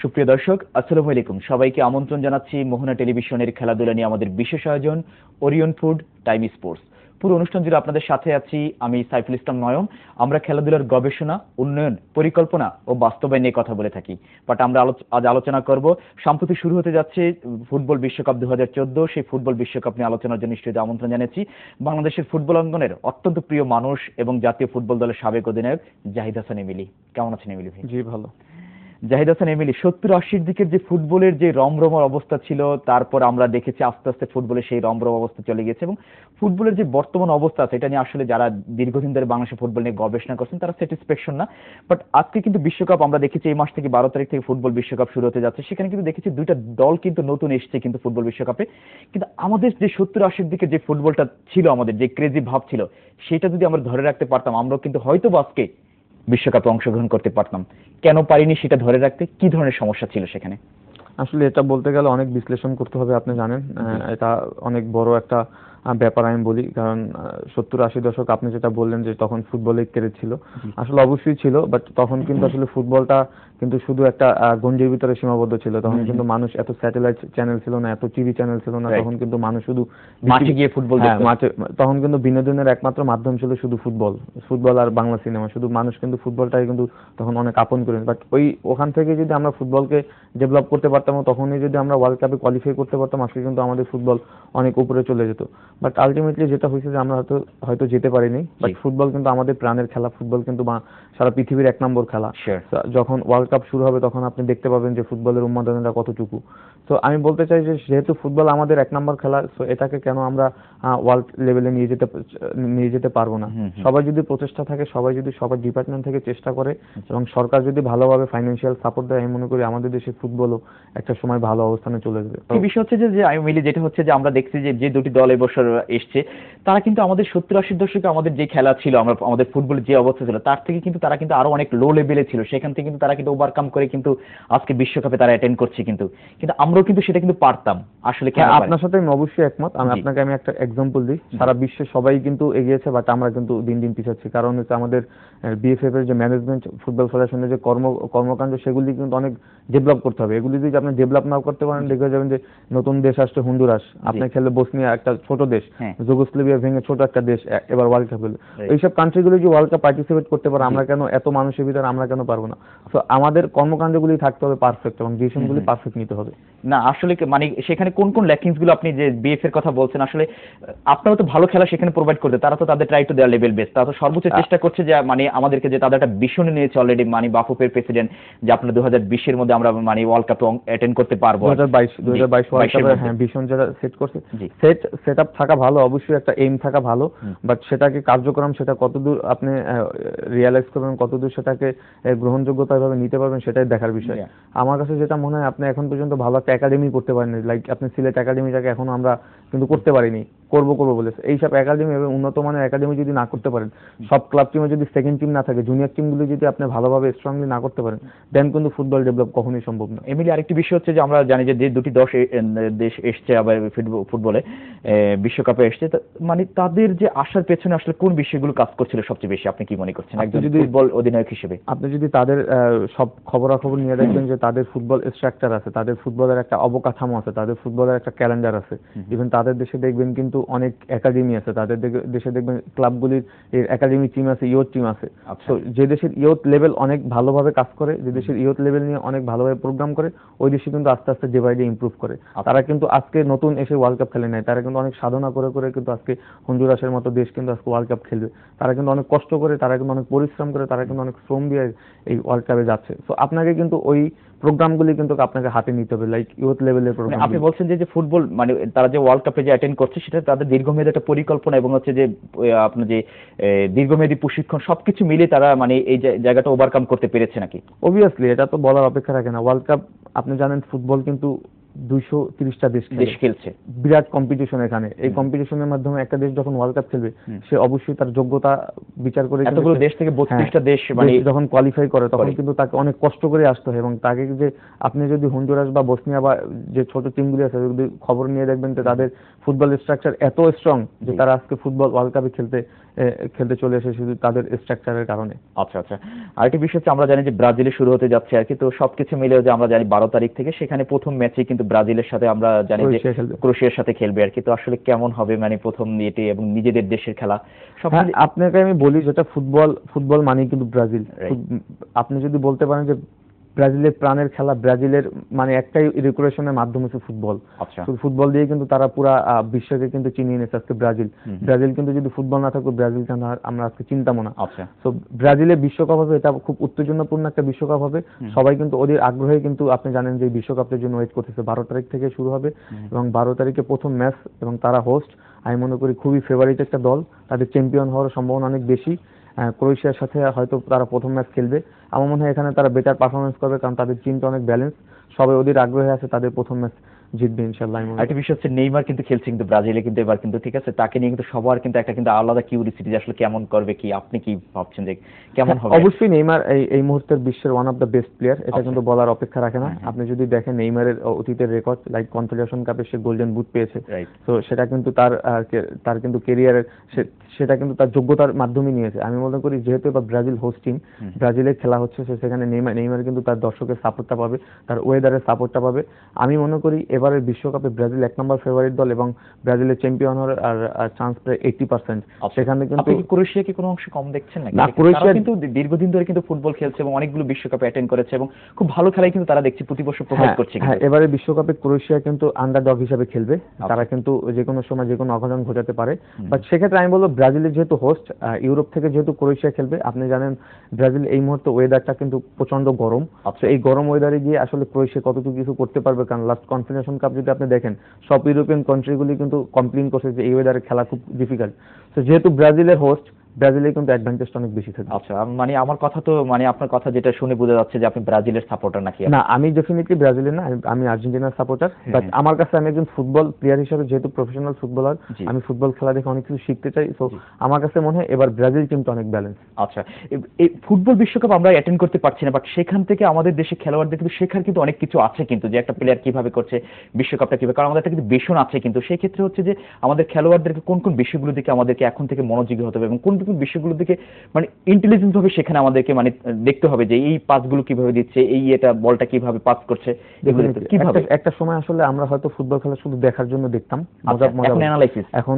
সুপ্রিয় দর্শক, আসসালামু আলাইকুম। সবাইকে আমন্ত্রণ জানাচ্ছি মোহনা টেলিভিশনের খেলাধুলা নিয়ে আমাদের বিশেষ আয়োজন ওরিয়ন ফুড টাইম স্পোর্টস। পুরো অনুষ্ঠান জুড়ে আপনাদের সাথে আছি আমি সাইফুল ইসলাম নয়ন। আমরা খেলাধুলার গবেষণা, উন্নয়ন, পরিকল্পনা ও বাস্তবায়ন নিয়ে কথা বলে থাকি। বাট আমরা আজ আলোচনা করব সম্প্রতি শুরু হতে যাচ্ছে ফুটবল বিশ্বকাপ 2014। সেই ফুটবল বিশ্বকাপ নিয়ে আলোচনার জন্য নিশ্চয়ই আমন্ত্রণ জানাচ্ছি বাংলাদেশের ফুটবল অঙ্গনের অত্যন্ত প্রিয় মানুষ এবং জাতীয় ফুটবল দলের সাবেক অধিনায়ক জাহিদ হাসান এমিলি। কেমন আছেন এমিলি ভাই? জি ভালো। জাহিদ হাসান এমিলি, 70-80 দিকের যে ফুটবলের যে রমরমার অবস্থা ছিল, তারপর আমরা দেখেছি আস্তে আস্তে ফুটবলের সেই রমরম অবস্থা চলে গেছে এবং ফুটবলের যে বর্তমান অবস্থা আছে এটা নিয়ে আসলে যারা দীর্ঘদিন ধরে বাংলাদেশের ফুটবল নিয়ে গবেষণা করছেন তারা স্যাটিসফ্যাকশন না। বাট আজকে কিন্তু বিশ্বকাপ আমরা দেখেছি এই মাস থেকে 12 তারিখ থেকে ফুটবল বিশ্বকাপ শুরু হতে যাচ্ছে। সেখানে কিন্তু দেখেছি দুইটা দল কিন্তু নতুন এসছে কিন্তু ফুটবল বিশ্বকাপে। কিন্তু আমাদের যে 70-80 দিকের যে ফুটবলটা ছিল, আমাদের যে ক্রেজি ভাব ছিল, সেটা যদি আমরা ধরে রাখতে পারতাম আমরা কিন্তু হয়তো আজকে বিশ্বকাপে অংশগ্রহণ করতে পারতাম। কেন পারিনি সেটা ধরে রাখতে? কি ধরনের সমস্যা ছিল সেখানে? আসলে এটা বলতে গেলে অনেক বিশ্লেষণ করতে হবে, আপনি জানেন। এটা অনেক বড় একটা ব্যাপার আমি বলি, কারণ 70-80 দশক আপনি যেটা বললেন যে তখন ফুটবলে ক্রেজ ছিল, আসলে অবশ্যই ছিল। বাট তখন কিন্তু আসলে ফুটবলটা কিন্তু শুধু একটা গঞ্জির ভিতরে সীমাবদ্ধ ছিল। তখন কিন্তু মানুষ এত স্যাটেলাইট চ্যানেল ছিল না, এত টিভি চ্যানেল ছিল না। তখন কিন্তু মানুষ শুধু মাঠে গিয়ে ফুটবল দেখতো। মাঠে তখন কিন্তু বিনোদনের একমাত্র মাধ্যম ছিল শুধু ফুটবল আর বাংলা সিনেমা। শুধু মানুষ কিন্তু ফুটবলটাই কিন্তু তখন অনেক আপন করেন। বাট ওখান থেকে যদি আমরা ফুটবলকে ডেভেলপ করতে পারতাম, তখনই যদি আমরা ওয়ার্ল্ড কাপে কোয়ালিফাই করতে পারতাম, আজকে কিন্তু আমাদের ফুটবল অনেক উপরে চলে যেত। বাট আলটিমেটলি যেটা হয়েছে যে আমরা হয়তো যেতে পারিনি। বাট ফুটবল কিন্তু আমাদের প্রাণের খেলা। ফুটবল কিন্তু সারা পৃথিবীর 1 নম্বর খেলা। যখন ওয়ার্ল্ড কাপ শুরু হবে তখন আপনি দেখতে পাবেন যে ফুটবলের উন্মাদনাটা কতটুকু। তো আমি বলতে চাই যে যেহেতু ফুটবল আমাদের 1 নম্বর খেলা, তো এটাকে কেন আমরা ওয়ার্ল্ড লেভেলে নিয়ে যেতে পারবো না? সবাই যদি প্রচেষ্টা থাকে, সবাই যদি সবার ডিপার্টমেন্ট থেকে চেষ্টা করে এবং সরকার যদি ভালোভাবে ফাইন্যান্সিয়াল সাপোর্ট দেয়, আমি মনে করি আমাদের দেশে ফুটবলও একটা সময় ভালো অবস্থানে চলে যাবে। এই বিষয় হচ্ছে যে আমি মিলি, যেটা হচ্ছে যে আমরা দেখছি যে দুটি দল এবছর এসছে, তারা কিন্তু আমাদের 70-80 দশকে আমাদের যে খেলা ছিল, আমাদের ফুটবলের যে অবস্থা ছিল তার থেকে কিন্তু তারা কিন্তু আরো অনেক লো লেভেলে ছিল। সেখান থেকে কিন্তু তারা কিন্তু ওভারকাম করে কিন্তু আজকে বিশ্বকাপে তারা অ্যাটেন্ড করছে। কিন্তু আমরাও কিন্তু সেটা কিন্তু পারতাম। আসলে আপনার সাথে আমি অবশ্যই একমত। আপনাকে আমি একটা এক্সাম্পল দিই। সারা বিশ্বে সবাই কিন্তু এগিয়েছে, বাট আমরা কিন্তু দিন দিন পিছাচ্ছি। কারণ হচ্ছে আমাদের বিএফএফ এর যে ম্যানেজমেন্ট, ফুটবল ফেডারেশনের যে কর্মকাণ্ড, সেগুলি কিন্তু অনেক ডেভেলপ করতে হবে। এগুলি যদি আপনি ডেভেলপ না করতে পারেন, দেখে যাবেন যে নতুন দেশ আসছে হন্ডুরাস, আপনি খেললে বসনিয়া, একটা ছোট দেশ, যুগোস্লাভিয়া ভেঙে ছোট একটা দেশ এবার ওয়ার্ল্ড কাপ হলো। এইসব কান্ট্রিগুলো যদি ওয়ার্ল্ড কাপ পার্টিসিপেট করতে পারে, আমরা কেন এত মানুষের ভিতরে আমরা কেন পারবো না? তো আমাদের কর্মকাণ্ডগুলি থাকতে হবে পারফেক্ট এবং ডিসিশনগুলি পারফেক্ট নিতে হবে। না আসলে মানে সেখানে কোন কোন ল্যাকিংস গুলো আপনি যে বিএফ এর কথা বলছেন, আসলে আপনারা তো ভালো খেলা সেখানে প্রোভাইড করতে, তারা তো তাদের try to their level best, তারা তো সর্বোচ্চ চেষ্টা করছে যে মানে আমাদেরকে, যে তাদের একটা ভিশন নিয়েছে অলরেডি, মানে বাফুফের প্রেসিডেন্ট, যে আপনারা 2020 এর মধ্যে আমরা মানে ওয়ার্ল্ড কাপ অ্যাটেন্ড করতে পারবো। 2022 ওয়ার্ল্ড কাপে ভিশন যেটা সেট করছে, সেটআপ থাকা ভালো, অবশ্যই একটা এইম থাকা ভালো। বাট সেটাকে কার্যক্রম, সেটা কতদূর আপনি রিয়ালাইজ করবেন, কতদূর সেটাকে গ্রহণযোগ্যতা ভাবে নিতে পারবেন, সেটাই দেখার বিষয়। আমার কাছে যেটা মনে হয়, আপনি এখন পর্যন্ত ভালো একটা একাডেমি করতে পারেননি। লাইক আপনি সিলেট একাডেমিটাকে এখনো আমরা কিন্তু করতে পারিনি, করবো বলেছে। এইসব একাডেমি এবং উন্নত মানের একাডেমি যদি না করতে পারেন, সব ক্লাব টিমে যদি সেকেন্ড টিম না থাকে, জুনিয়র টিমগুলো যদি আপনি ভালোভাবে স্ট্রংলি না করতে পারেন, দেন কিন্তু ফুটবল ডেভেলপ কখনোই সম্ভব না। এমনি আরেকটি বিষয় হচ্ছে যে আমরা জানি যে দুটি দেশ এসছে আবার ফুটবলে বিশ্বকাপে এসছে, মানে তাদের যে আসার পেছনে আসলে কোন বিষয়গুলো কাজ করছিল সবচেয়ে বেশি, আপনি কি মনে করছেন একজন ফুটবল অধিনায়ক হিসেবে? আপনি যদি তাদের সব খবরাখবর নিয়ে দেখবেন যে তাদের ফুটবল স্ট্রাকচার আছে, তাদের ফুটবলের একটা অবকাঠামো আছে, তাদের ফুটবলের একটা ক্যালেন্ডার আছে। ইভেন তাদের দেশে দেখবেন কিন্তু অনেক একাডেমি আছে, তাদের দেশে দেখবেন ক্লাবগুলির একাডেমি টিম আছে, ইয়ুথ টিম আছে। তো যে দেশের ইয়ুথ লেভেল অনেক ভালোভাবে কাজ করে, যে দেশের ইয়ুথ লেভেল নিয়ে অনেক ভালোভাবে প্রোগ্রাম করে, ওই দেশে কিন্তু আস্তে আস্তে ডে বাই ডে ইমপ্রুভ করে। তারা কিন্তু আজকে নতুন এসে ওয়ার্ল্ড কাপ খেলে নাই, তারা কিন্তু অনেক সাধনা করে করে কিন্তু আজকে হন্ডুরাসের মতো দেশ কিন্তু আজকে ওয়ার্ল্ড কাপ খেলবে। তারা কিন্তু অনেক কষ্ট করে, তারা কিন্তু অনেক পরিশ্রম করে, তারা কিন্তু অনেক শ্রম দিয়ে এই ওয়ার্ল্ড কাপে যাচ্ছে। তো আপনাকে কিন্তু ওই প্রোগ্রামগুলি কিন্তু আপনাকে হাতে নিতে হবে, লাইক ইয়ুথ লেভেলের প্রোগ্রাম। আপনি বলছেন যে ফুটবল মানে তারা যে ওয়ার্ল্ড কাপে যে অ্যাটেন্ড করছে, সেটা তাদের দীর্ঘমেয়াদী একটা পরিকল্পনা এবং হচ্ছে যে আপনার যে দীর্ঘমেয়াদী প্রশিক্ষণ, সবকিছু মিলে তারা মানে এই জায়গাটা ওভারকাম করতে পেরেছে নাকি? অবভিয়াসলি এটা তো বলার অপেক্ষা রাখে না। ওয়ার্ল্ড কাপ আপনি জানেন, ফুটবল কিন্তু 230টা দেশ খেলছে, বিরাট কম্পিটিশন এখানে। এই কম্পিটিশনের মাধ্যমে একটা দেশ যখন ওয়ার্ল্ড কাপ খেলবে সে অবশ্যই তার যোগ্যতা বিচার করে এতগুলো দেশ থেকে 32টা দেশ মানে যখন কোয়ালিফাই করে তখন কিন্তু তাকে অনেক কষ্ট করে আসতে হয়, এবং তাকে যে আপনি যদি হন্ডুরাস বা বসনিয়া বা যে ছোট টিমগুলি আছে যদি খবর নিয়ে দেখবেন যে তাদের ফুটবল স্ট্রাকচার এত স্ট্রং যে তারা আজকে ফুটবল ওয়ার্ল্ড কাপে খেলতে চলে এসে শুধু তাদের স্ট্রাকচারের কারণে। আচ্ছা আচ্ছা, আরেকটি বিষয় হচ্ছে আমরা জানি যে ব্রাজিলে শুরু হতে যাচ্ছে আর কি, তো সবকিছু মিলেও যে আমরা জানি 12 তারিখ থেকে সেখানে প্রথম ম্যাচে কিন্তু ব্রাজিলের সাথে আমরা জানি যে ক্রোয়েশিয়ার সাথে খেলবে আর কি, তো আসলে কেমন হবে মানে প্রথম এটি এবং নিজেদের দেশের খেলা সব। আপনাকে আমি বলি যেটা ফুটবল মানে কিন্তু ব্রাজিল। আপনি যদি বলতে পারেন যে ব্রাজিলের প্রাণের খেলা, ব্রাজিলের মানে একটাই রিক্রিয়েশনের মাধ্যম হচ্ছে ফুটবল। শুধু ফুটবল দিয়ে কিন্তু তারা পুরা বিশ্বকে কিন্তু চিনিয়ে নিয়েছে আজকে ব্রাজিল কিন্তু যদি ফুটবল না থাকতো ব্রাজিলকে আমরা আজকে চিনতামও না। তো ব্রাজিলের বিশ্বকাপ হবে, এটা খুব উত্তেজনাপূর্ণ একটা বিশ্বকাপ হবে। সবাই কিন্তু ওদের আগ্রহে কিন্তু আপনি জানেন যে বিশ্বকাপের জন্য ওয়েট করতেছে। 12 তারিখ থেকে শুরু হবে এবং 12 তারিখে প্রথম ম্যাচ এবং তারা হোস্ট। আমি মনে করি খুবই ফেভারিট একটা দল, তাদের চ্যাম্পিয়ন হওয়ার সম্ভাবনা অনেক বেশি। ক্রোয়েশিয়ার সাথে হয়তো তারা প্রথম ম্যাচ খেলবে, আমার মনে হয় এখানে তারা বেটার পারফরমেন্স করবে কারণ তাদের টিমটা অনেক ব্যালেন্স, সবাই ওদের আগ্রহে আছে তাদের প্রথম ম্যাচ জিতবে ইনশাআল্লাহ। একটা বিষয় হচ্ছে নেইমার কিন্তু খেলছে কিন্তু ব্রাজিলে কিন্তু এবার কিন্তু, ঠিক আছে, তাকে নিয়ে কিন্তু সবার কিন্তু একটা কিন্তু আলাদা কিউরিওসিটি আসলে কেমন করবে, কি আপনি কি ভাবছেন যে কেমন হবে? অবশ্যই নেইমার এই মুহূর্তের বিশ্বের one of the best player, এটা কিন্তু বলার অপেক্ষা রাখে না। আপনি যদি দেখেন নেইমারের অতীতের রেকর্ড, লাইক কনফেডারেশন কাপে সে গোল্ডেন বুট পেয়েছে, তো সেটা কিন্তু তার কিন্তু কেরিয়ারের সেটা কিন্তু তার যোগ্যতার মাধ্যমে নিয়েছে। আমি মনে করি যেহেতু এবার ব্রাজিল হোস্ট টিম, ব্রাজিলে খেলা হচ্ছে, সেখানে নেইমার কিন্তু তার দর্শকের সাপোর্টটা পাবে, তার ওয়েদারের সাপোর্টটা পাবে। আমি মনে করি এবারের বিশ্বকাপে ব্রাজিল 1 নম্বর ফেভারিট দল এবং ব্রাজিলের চ্যাম্পিয়ন হওয়ার আর চান্স প্রায় 80%। সেখানে কিন্তু ক্রোয়েশিয়াকে কোনো অংশ কম দেখছেন নাকি? ক্রোয়েশিয়া কিন্তু দীর্ঘদিন ধরে কিন্তু ফুটবল খেলছে এবং অনেকগুলো বিশ্বকাপে অ্যাটেন্ড করেছে এবং খুব ভালো খেলাই কিন্তু তারা দেখছি প্রতি বছর প্রোভাইড করছে। হ্যাঁ, এবারে বিশ্বকাপে ক্রোয়েশিয়া কিন্তু আন্ডারডগ হিসেবে খেলবে, তারা কিন্তু যে কোনো সময় যে কোনো অঘটন ঘটাতে পারে। বাট সেক্ষেত্রে আমি বলবো ব্রাজিলের যেহেতু হোস্ট, ইউরোপ থেকে যেহেতু ক্রোয়েশিয়া খেলবে, আপনি জানেন ব্রাজিল এই মুহূর্তে ওয়েদারটা কিন্তু প্রচন্ড গরম। এই গরম ওয়েদারে গিয়ে আসলে ক্রোয়েশিয়া কতটুকু কিছু করতে পারবে, কারণ লাস্ট কনফেডারেশন কাপ যদি আপনি দেখেন সব ইউরোপিয়ান কান্ট্রিগুলি কিন্তু কমপ্লেইন করছে যে এই ওয়েদারে খেলা খুব ডিফিকাল্ট। তো যেহেতু ব্রাজিলের হোস্ট, ব্রাজিলের কিন্তু অ্যাডভান্টেজটা অনেক বেশি থাকে। আচ্ছা, মানে আমার কথা তো মানে আপনার কথা যেটা শুনে বোঝা যাচ্ছে যে আপনি ব্রাজিলের সাপোর্টার নাকি? না, আমি ডেফিনেটলি ব্রাজিলের না, আমি আর্জেন্টিনার সাপোর্টার। বাট আমার কাছে আমি একজন ফুটবল প্লেয়ার হিসেবে, যেহেতু প্রফেশনাল ফুটবলার, আমি ফুটবল খেলা দেখে অনেক কিছু শিখতে চাই। তো আমার কাছে মনে হয় এবার ব্রাজিল টিমটা অনেক ব্যালেন্স। আচ্ছা, এই ফুটবল বিশ্বকাপ আমরা অ্যাটেন্ড করতে পারছি না, বাট সেখান থেকে আমাদের দেশে খেলোয়াড়দের কিন্তু শেখার কিন্তু অনেক কিছু আছে কিন্তু, যে একটা প্লেয়ার কিভাবে করছে, বিশ্বকাপটা কিভাবে, কারণ আমাদের কিন্তু বেশন আছে কিন্তু। সেই ক্ষেত্রে হচ্ছে যে আমাদের খেলোয়াড়দেরকে কোন কোন বিষয়গুলোর দিকে আমাদেরকে এখন থেকে মনোযোগী হতে হবে এবং কোন কোন বিষয়গুলোর দিকে মানে ইন্টেলিজেন্স ভাবে সেখানে আমাদেরকে মানে দেখতে হবে যে এই পাসগুলো কিভাবে দিচ্ছে, এই এটা বলটা কিভাবে পাস করছে, এগুলো কিভাবে। একটা সময় আসলে আমরা হয়তো ফুটবল খেলা শুধু দেখার জন্য দেখতাম, এখন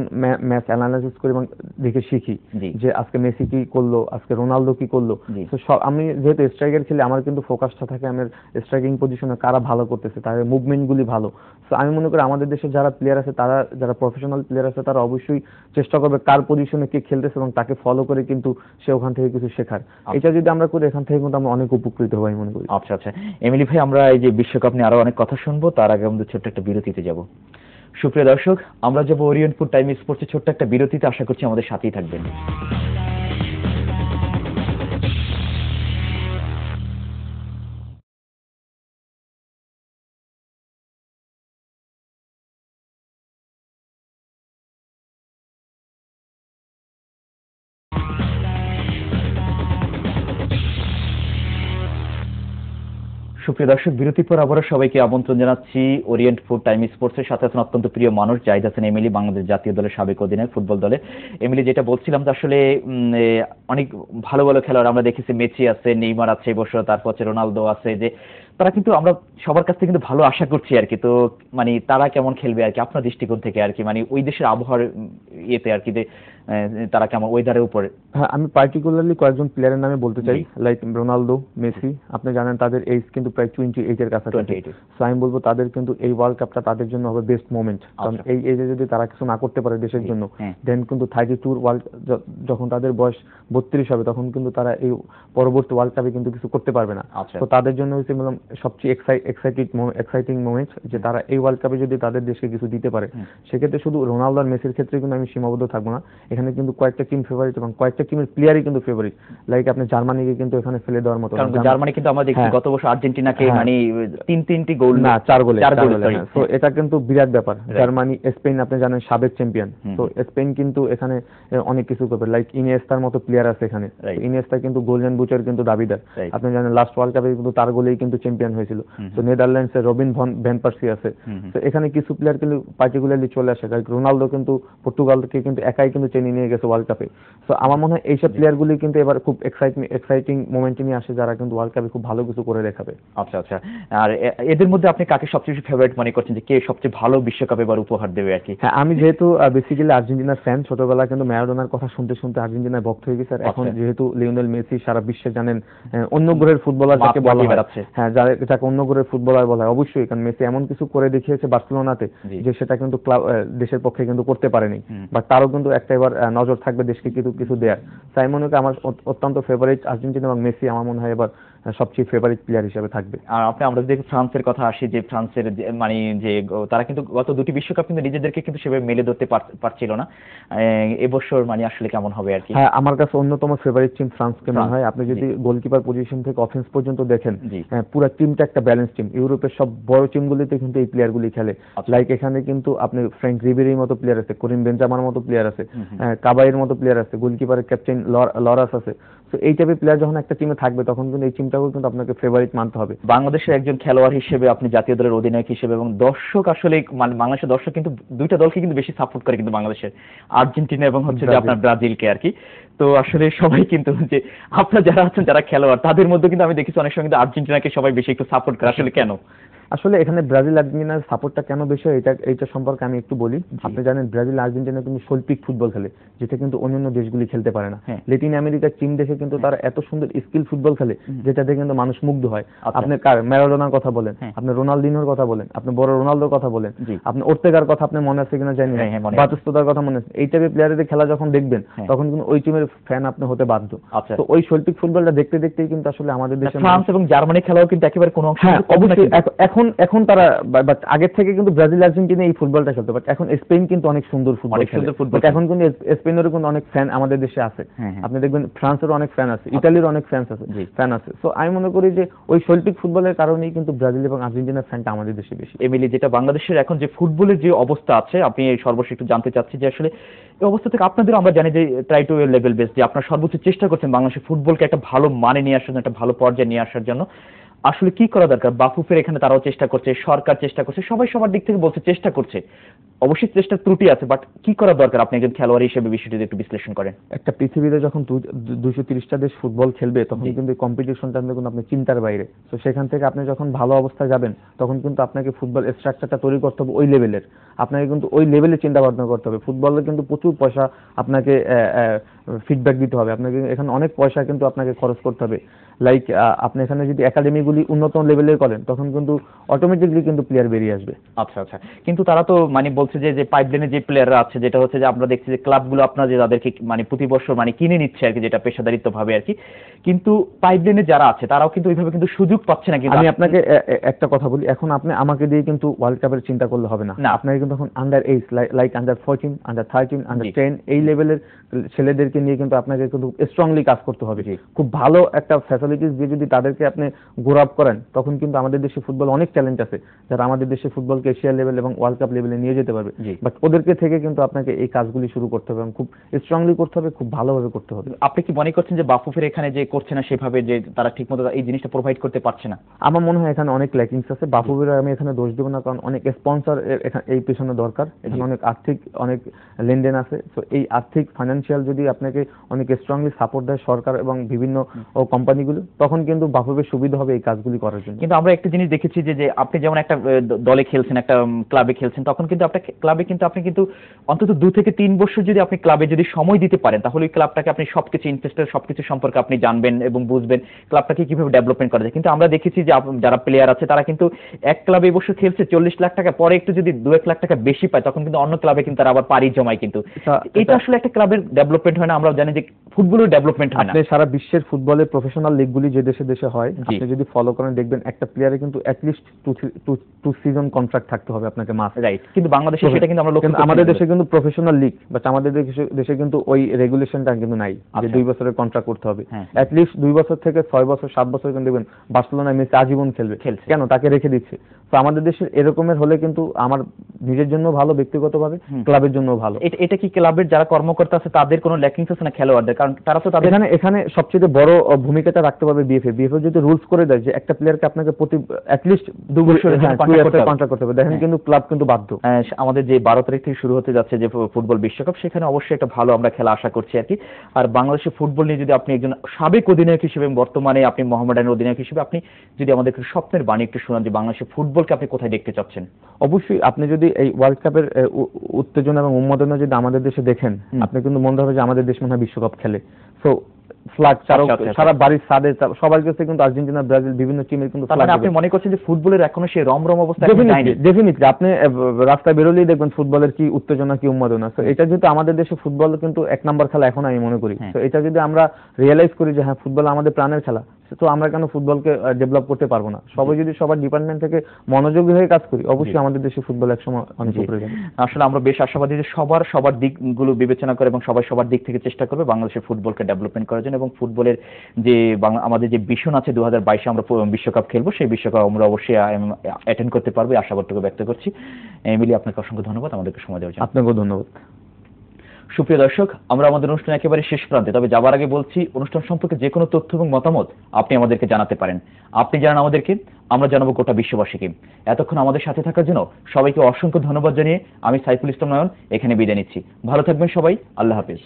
ম্যাচ অ্যানালাইসিস করি এবং দেখে শিখি যে আজকে মেসি কি করলো, আজকে রোনালদো কি করলো। তো আমি যেহেতু স্ট্রাইকার খেলি, আমার কিন্তু ফোকাসটা থাকে আমার স্ট্রাইকিং পজিশনে কারা ভালো করতেছে, তাদের মুভমেন্টগুলি ভালো। তো আমি মনে করি আমাদের দেশে যারা প্লেয়ার আছে, তারা যারা প্রফেশনাল প্লেয়ার আছে, তারা অবশ্যই চেষ্টা করবে কার পজিশনে কে খেলতেছে এবং তাকে ফলো করে কিন্তু সে ওখান থেকে কিছু শেখার। এটা যদি আমরা করি এখান থেকে কিন্তু আমরা অনেক উপকৃত হব মনে করি। আচ্ছা আচ্ছা, এমিলি ভাই, আমরা এই যে বিশ্বকাপ নিয়ে আরো অনেক কথা শুনবো, তার আগে আমাদের ছোট্ট একটা বিরতিতে যাব। সুপ্রিয় দর্শক, আমরা যাবো ওরিয়েন্ট ফুড টাইম স্পোর্টসের ছোট্ট একটা বিরতিতে, আশা করছি আমাদের সাথেই থাকবেন। সুপ্রিয় দর্শক, বিরতির পর আবারও সবাইকে আমন্ত্রণ জানাচ্ছি ওরিয়েন্ট ফুড টাইম স্পোর্টসের সাথে আছেন অত্যন্ত প্রিয় মানুষ জাহিদ হাসান এমিলি, বাংলাদেশ জাতীয় দলের সাবেক অধিনায়ক ফুটবল দলে। এমিলি, যেটা বলছিলাম যে আসলে অনেক ভালো ভালো খেলোয়াড় আমরা দেখেছি, মেসি আছে, নেইমার আছে এবছর, তারপর হচ্ছে রোনালদো আছে, যে তারা কিন্তু আমরা সবার কাছ থেকে কিন্তু ভালো আশা করছি আর কি। তো মানে তারা কেমন খেলবে আর কি আপনার দৃষ্টিকোণ থেকে আর কি, মানে ওই দেশের আবহাওয়ার ইয়েতে আর কি, যে তারা কেমন ওয়েদারের উপরে। হ্যাঁ, আমি পার্টিকুলারলি কয়েকজন প্লেয়ারের নামে বলতে চাই, লাইক রোনালদো, মেসি। আপনি জানেন তাদের এজ কিন্তু প্রায় 28 এর কাছাকাছি। সো আমি বলবো তাদের কিন্তু এই ওয়ার্ল্ড কাপটা তাদের জন্য হবে বেস্ট মোমেন্ট, কারণ এই এজে যদি তারা কিছু না করতে পারে দেশের জন্য, দেন কিন্তু 32 ওয়ার্ল্ড, যখন তাদের বয়স 32 হবে তখন কিন্তু তারা এই পরবর্তী ওয়ার্ল্ড কাপে কিন্তু কিছু করতে পারবে না। তো তাদের জন্য হচ্ছে সবচেয়ে এক্সাইটিং মোমেন্ট যে তারা এই ওয়ার্ল্ড কাপে যদি তাদের দেশকে কিছু দিতে পারে, সেক্ষেত্রে শুধু রোনালদো আর মেসির ক্ষেত্রে কিন্তু আমি সীমাবদ্ধ থাকবো না, এখানে কিন্তু কয়েকটা টিম ফেভারিট এবং কয়েকটা টিমের প্লেয়ারই কিন্তু ফেভারিট। লাইক আপনি জার্মানিকে কিন্তু এখানে ফেলে দেওয়ার মতো, কারণ জার্মানি কিন্তু আমরা দেখছি গত বছর আর্জেন্টিনাকে মানে তিনটি গোল না 4 গোলে, তো এটা কিন্তু বিরাট ব্যাপার। জার্মানি, স্পেন আপনি জানেন সাবেক চ্যাম্পিয়ন, তো স্পেন কিন্তু এখানে অনেক কিছু করবে। লাইক ইনিয়েস্তার মতো প্লেয়ার আছে এখানে, ইনিয়েস্তা কিন্তু গোল্ডেন বুটের কিন্তু দাবিদার। আপনি জানেন লাস্ট ওয়ার্ল্ড কাপে কিন্তু তার গোলেই কিন্তু চ্যাম্পিয়ন হয়েছিল। তো নেদারল্যান্ডসের রবিন ভ্যান পার্সি আছে। তো এখানে কিছু প্লেয়ার কিন্তু পার্টিকুলারলি চলে আসে, লাইক রোনালদো কিন্তু পর্তুগালকে কিন্তু একাই কিন্তু টেনে নিয়ে গেছে ওয়ার্ল্ড কাপে। তো আমার মনে হয় এইসব প্লেয়ারগুলি কিন্তু এবার খুব এক্সাইটিং মোমেন্টে নিয়ে আসে, যারা কিন্তু ওয়ার্ল্ড কাপে খুব ভালো কিছু করে দেখাবে। আচ্ছা আচ্ছা, আর এদের মধ্যে আপনি কাকে সবচেয়ে বেশি ফেভারিট মনে করছেন, যে কে সবচেয়ে ভালো বিশ্বকাপ এবার উপহার দেবে আর কি? হ্যাঁ, আমি যেহেতু বেসিক্যালি আর্জেন্টিনার ফ্যান, ছোটবেলা কিন্তু ম্যারাডোনার কথা শুনতে শুনতে আর্জেন্টিনার ভক্ত হয়ে গেছে। আর এখন যেহেতু লিওনেল মেসি সারা বিশ্বে জানেন অন্য গ্রহের ফুটবলার যাকে বলা হয়, হ্যাঁ যাকে অন্য গ্রহের ফুটবলার বলা হয়, অবশ্যই কারণ মেসি এমন কিছু করে দেখিয়েছে বার্সেলোনাতে যে সেটা কিন্তু ক্লাব দেশের পক্ষে কিন্তু করতে পারেনি, বাট তারও কিন্তু একটা এবার নজর থাকবে দেশকে কিছু দেয়ার। তাই মনে হয় আমার অত্যন্ত ফেভারিট আর্জেন্টিনা এবং মেসি আমার মনে হয় এবার সবচেয়ে ফেভারিট প্লেয়ার হিসেবে থাকবে। আর আমরা যদি ফ্রান্সের কথা আসি, যে ফ্রান্সের মানে যে তারা কিন্তু গত দুটি বিশ্বকাপ কিন্তু নিজেদেরকে কিন্তু সেভাবে মেলে ধরতে পারছিল না, এবছর মানে আসলে কেমন হবে আর কি? হ্যাঁ, আমার কাছে অন্যতম ফেভারিট টিম ফ্রান্সকে মনে হয়। আপনি যদি গোলকিপার পজিশন থেকে অফেন্স পর্যন্ত দেখেন, পুরো টিমটা একটা ব্যালেন্স টিম। ইউরোপের সব বড় টিমগুলিতে কিন্তু এই প্লেয়ারগুলি খেলে। লাইক এখানে কিন্তু আপনি ফ্র্যাঙ্ক রিবেরির মতো প্লেয়ার আছে, করিম বেনজামার মতো প্লেয়ার আছে, কাবাইয়ের মতো প্লেয়ার আছে, গোলকিপারের ক্যাপ্টেন লরাস আছে। তো এই টাইপের প্লেয়ার যখন একটা টিমে থাকবে, তখন কিন্তু এই টিমটাকেও কিন্তু আপনাকে ফেভারিট মানতে হবে। বাংলাদেশের একজন খেলোয়াড় হিসেবে, আপনি জাতীয় দলের অধিনায়ক হিসেবে, এবং দর্শক আসলে মানে বাংলাদেশের দর্শক কিন্তু দুইটা দলকে কিন্তু বেশি সাপোর্ট করে কিন্তু বাংলাদেশের, আর্জেন্টিনা এবং হচ্ছে যে আপনার ব্রাজিলকে আর কি। তো আসলে সবাই কিন্তু যে আপনারা যারা আছেন যারা খেলোয়াড়, তাদের মধ্যে কিন্তু আমি দেখেছি অনেক সময় কিন্তু আর্জেন্টিনাকে সবাই বেশি একটু সাপোর্ট করে, আসলে কেন? আসলে এখানে ব্রাজিল আর্জেন্টিনার সাপোর্টটা কেন বেশি হয় এটা সম্পর্কে আমি একটু বলি। আপনি জানেন ব্রাজিল আর্জেন্টিনা কিন্তু শৈল্পিক ফুটবল খেলে, যেটা কিন্তু অন্যান্য দেশগুলি খেলতে পারে না। ল্যাটিন আমেরিকার টিম দেখে কিন্তু তারা এত সুন্দর স্কিল ফুটবল খেলে, যেটা দেখে কিন্তু মানুষ মুগ্ধ হয়। আপনি ম্যারাডোনার কথা বলেন, আপনি রোনালদিনোর কথা বলেন, আপনি বড় রোনালদোর কথা বলেন, আপনি ওর্তেগার কথা আপনি মনে আছে কিনা জানি না, বাতিস্তুতার কথা মনে আছে। এই টাইপের প্লেয়ারদের খেলা যখন দেখবেন, তখন কিন্তু ওই টিমের ফ্যান আপনি হতে বাধ্য। তো ওই শৈল্পিক ফুটবলটা দেখতে দেখতেই কিন্তু আসলে আমাদের দেশে ফ্রান্স এবং জার্মানি খেলাও কিন্তু একেবারে কোনো অংশ অবশ্যই এখন তারা, বাট আগের থেকে কিন্তু ব্রাজিল আর্জেন্টিনা এই ফুটবলটা খেলতো, বাট এখন স্পেন কিন্তু অনেক সুন্দর ফুটবল খেলে। এখন কিন্তু স্পেনেরও কিন্তু অনেক ফ্যান আমাদের দেশে আছে। আপনি দেখবেন ফ্রান্সেরও অনেক ফ্যান আছে, ইতালির অনেক ফ্যান আছে। সো আমি মনে করি যে ওই শৈল্পিক ফুটবলের কারণেই কিন্তু ব্রাজিল এবং আর্জেন্টিনার ফ্যানটা আমাদের দেশে বেশি। এমিলি, যেটা বাংলাদেশের এখন যে ফুটবলের যে অবস্থা আছে, আপনি সর্বশেষ একটু জানতে চাচ্ছি যে আসলে এই অবস্থা থেকে আপনাদের, আমরা জানি যে ট্রাই টু লেভেল বেস, যে আপনার সর্বোচ্চ চেষ্টা করছেন বাংলাদেশের ফুটবলকে একটা ভালো মানে নিয়ে আসার জন্য, একটা ভালো পর্যায়ে নিয়ে আসার জন্য। আসলে কি করা দরকার? বাফুফের এখানে তারাও চেষ্টা করছে, সরকার চেষ্টা করছে, সবাই সবার দিক থেকে বলছে চেষ্টা করছে, অবশ্যই চেষ্টার ত্রুটি আছে, বাট কি করা দরকার আপনি একজন খেলোয়াড় হিসেবে বিষয়টি একটু বিশ্লেষণ করেন। একটা পৃথিবীতে যখন 230টা দেশ ফুটবল খেলবে, তখন কিন্তু কম্পিটিশনটা কিন্তু আপনি চিন্তার বাইরে। তো সেখান থেকে আপনি যখন ভালো অবস্থায় যাবেন, তখন কিন্তু আপনাকে ফুটবল স্ট্রাকচারটা তৈরি করতে হবে ওই লেভেলের। আপনাকে কিন্তু ওই লেভেলে চিন্তা ভাবনা করতে হবে। ফুটবলে কিন্তু প্রচুর পয়সা আপনাকে ফিডব্যাক দিতে হবে, আপনাকে এখানে অনেক পয়সা কিন্তু আপনাকে খরচ করতে হবে। লাইক আপনি এখানে যদি একাডেমিগুলি উন্নত লেভেলের করেন, তখন কিন্তু অটোমেটিকলি কিন্তু প্লেয়ার বেরিয়ে আসবে। আচ্ছা আচ্ছা, কিন্তু তারা তো মানে বলছে যে পাইপলাইনে যে প্লেয়াররা আছে, যেটা হচ্ছে যে আমরা দেখছি যে ক্লাবগুলো আপনারা যে তাদেরকে মানে প্রতি বছর মানে কিনে নিচ্ছে আর কি, যেটা পেশাদারিত্ব ভাবে আর কি, কিন্তু পাইপলাইনে যারা আছে তারাও কিন্তু ওইভাবে কিন্তু সুযোগ পাচ্ছে না। কিন্তু আমি আপনাকে একটা কথা বলি, এখন আপনি আমাকে দিয়ে কিন্তু ওয়ার্ল্ড কাপের চিন্তা করলে হবে না। আপনাকে কিন্তু এখন under age, like under 14, under 13, under 10 এই লেভেলের ছেলেদেরকে নিয়ে কিন্তু আপনাকে কিন্তু স্ট্রংলি কাজ করতে হবে। খুব ভালো একটা ফ্যাসিলিটিস দিয়ে যদি তাদেরকে আপনি গ্রো আপ করেন, তখন কিন্তু আমাদের দেশে ফুটবল অনেক ট্যালেন্ট আছে, যারা আমাদের দেশে ফুটবলকে এশিয়া লেভেল এবং ওয়ার্ল্ড কাপ লেভেলে নিয়ে যেতে পারবে। বাট ওদেরকে থেকে কিন্তু আপনাকে এই কাজগুলি শুরু করতে হবে এবং খুব স্ট্রংলি করতে হবে, খুব ভালোভাবে করতে হবে। আপনি কি মনে করছেন যে বাফুফের এখানে যে করছে না সেভাবে, যে তারা ঠিকমতো এই জিনিসটা প্রোভাইড করতে পারছে না? আমার মনে হয় এখানে অনেক ল্যাকিংস আছে। বাফুফের আমি এখানে দোষ দেব না, কারণ অনেক স্পন্সর এই পেছনে দরকার, এখানে অনেক আর্থিক অনেক লেনদেন আছে। তো এই আর্থিক ফাইন্যান্সিয়াল যদি আপনাকে অনেক স্ট্রংলি সাপোর্ট দেয় সরকার এবং বিভিন্ন কোম্পানিগুলো, তখন কিন্তু বাফুফের সুবিধা হবে এই কাজগুলি করার জন্য। কিন্তু আমরা একটা জিনিস দেখেছি যে আপনি যেমন একটা দলে খেলছেন, একটা ক্লাবে খেলছেন, তখন কিন্তু আপনার ক্লাবে কিন্তু আপনি কিন্তু অন্তত 2 থেকে 3 বছর যদি আপনি ক্লাবে যদি সময় দিতে পারেন, তাহলে ওই ক্লাবটাকে আপনি সবকিছু ইনভেস্টর সবকিছু সম্পর্কে আপনি জানবেন এবং বুঝবেন ক্লাবটাকে কিভাবে ডেভেলপমেন্ট করা যায়। কিন্তু আমরা দেখেছি যে যারা প্লেয়ার আছে তারা কিন্তু এক ক্লাবে বসে খেলছে 40 লাখ টাকা, পরে একটু যদি 2-1 লাখ টাকা বেশি পায় তখন কিন্তু অন্য ক্লাবে কিন্তু তারা আবার পাড়ি জমায় কিন্তু। এটা আসলে একটা ক্লাবের ডেভেলপমেন্ট হয় না, আমরা জানি যে ফুটবলের ডেভেলপমেন্ট হয় না। আপনি সারা বিশ্বের ফুটবলের প্রফেশনাল লিগগুলি যে দেশে দেশে হয়, আপনি যদি ফলো করেন দেখবেন একটা প্লেয়ারে কিন্তু অ্যাটলিস্ট 2 সিজন কন্ট্রাক্ট থাকতে হবে আপনাকে মাস্ট। রাইট, কিন্তু বাংলাদেশে সেটা কিন্তু আমরা লক্ষ্য করছি। আমাদের দেশে কিন্তু প্রফেশনাল লিগ, বাট আমাদের দেশে কিন্তু ওই রেগুলেশনটা কিন্তু নাই যে 2 বছরের কন্ট্রাক্ট করতে হবে। অ্যাটলিস্ট 2 বছর থেকে 6 বছর 7 বছর কিন্তু দেখবেন বার্সেলোনায় মেসি আজীবন খেলবে, কেন তাকে রেখে দিচ্ছে। তো আমাদের দেশে এরকমের হলে কিন্তু আমার নিজের জন্য ভালো, ব্যক্তিগতভাবে ক্লাবের জন্য ভালো। এটা কি ক্লাবের যারা কর্মকর্তা আছে তাদের কোনো ল্যাকিংস আছে না খেলোয়াড়দের? কারণ তারা তো তাদের এখানে সবচেয়ে বড় ভূমিকাটা রাখতে পারবে বিএফএ যদি রুলস করে দেয় যে একটা প্লেয়ারকে আপনাকে প্রতি অ্যাটলিস্ট 2 বছরের কন্ট্রাক্ট করতে হবে, দেখেন কিন্তু ক্লাব কিন্তু বাধ্য। আমাদের যে 12 তারিখ থেকে শুরু হতে যাচ্ছে যে ফুটবল বিশ্বকাপ, সেখানে অবশ্যই একটা ভালো আমরা খেলা আশা করছি আর কি। আর বাংলাদেশের ফুটবল নিয়ে যদি আপনি একজন সাবেক অধিনায়ক হিসেবে, বর্তমানে আপনি মোহামেডানের অধিনায়ক হিসেবে, আপনি যদি আমাদের স্বপ্নের বাণী একটু শোনান যে বাংলাদেশের ফুটবলকে আপনি কোথায় দেখতে চাচ্ছেন? অবশ্যই আপনি যদি এই ওয়ার্ল্ড কাপের উত্তেজনা এবং উন্মাদনা যদি আমাদের দেশে দেখেন, আপনি কিন্তু মনে হবে যে আমাদের দেশ মনে হয় বিশ্বকাপ খেলে। সো ফ্ল্যাগ সারা বাড়ির ছাদে সবার কাছে কিন্তু আর্জেন্টিনা, ব্রাজিল বিভিন্ন টিমের কিন্তু ফ্ল্যাগ। আপনি মনে করছেন যে ফুটবলের এখনো সেই রমরম অবস্থা যায়নি? ডেফিনিটলি আপনি রাস্তায় বেরোলেই দেখবেন ফুটবলের কি উত্তেজনা, কি উন্মাদনা। তো এটা যেহেতু আমাদের দেশে ফুটবল কিন্তু 1 নাম্বার খেলা এখন আমি মনে করি। তো এটা যদি আমরা রিয়েলাইজ করি যে হ্যাঁ ফুটবল আমাদের প্রাণের খেলা, তো আমরা কেন ফুটবলকে ডেভেলপ করতে পারবো না? সবাই যদি সবার ডিপার্টমেন্ট থেকে মনোযোগী হয়ে কাজ করি, অবশ্যই আমাদের দেশে ফুটবল একসময় অনেক উপরে যাবে। আসলে আমরা বেশ আশাবাদী যে সবার দিকগুলো বিবেচনা করে এবং সবার দিক থেকে চেষ্টা করবে বাংলাদেশের ফুটবলকে ডেভেলপমেন্ট করার জন্য, এবং ফুটবলের যে আমাদের যে ভিশন আছে 2022-এ আমরা বিশ্বকাপ খেলবো, সেই বিশ্বকাপ আমরা অবশ্যই অ্যাটেন্ড করতে পারবো, এই আশাবাদটুকু ব্যক্ত করছি। এমিলি, আপনাকে অসংখ্য ধন্যবাদ আমাদেরকে সময় দেওয়ার জন্য। আপনাকেও ধন্যবাদ। সুপ্রিয় দর্শক, আমরা আমাদের অনুষ্ঠান একেবারে শেষ প্রান্তে, তবে যাবার আগে বলছি অনুষ্ঠান সম্পর্কে যে কোনো তথ্য এবং মতামত আপনি আমাদেরকে জানাতে পারেন। আপনি জানান আমাদেরকে, আমরা জানাবো গোটা বিশ্ববাসীকে। এতক্ষণ আমাদের সাথে থাকার জন্য সবাইকে অসংখ্য ধন্যবাদ জানিয়ে আমি সাইফুল ইসলাম নয়ন এখানে বিদায় নিচ্ছি। ভালো থাকবেন সবাই, আল্লাহ হাফেজ।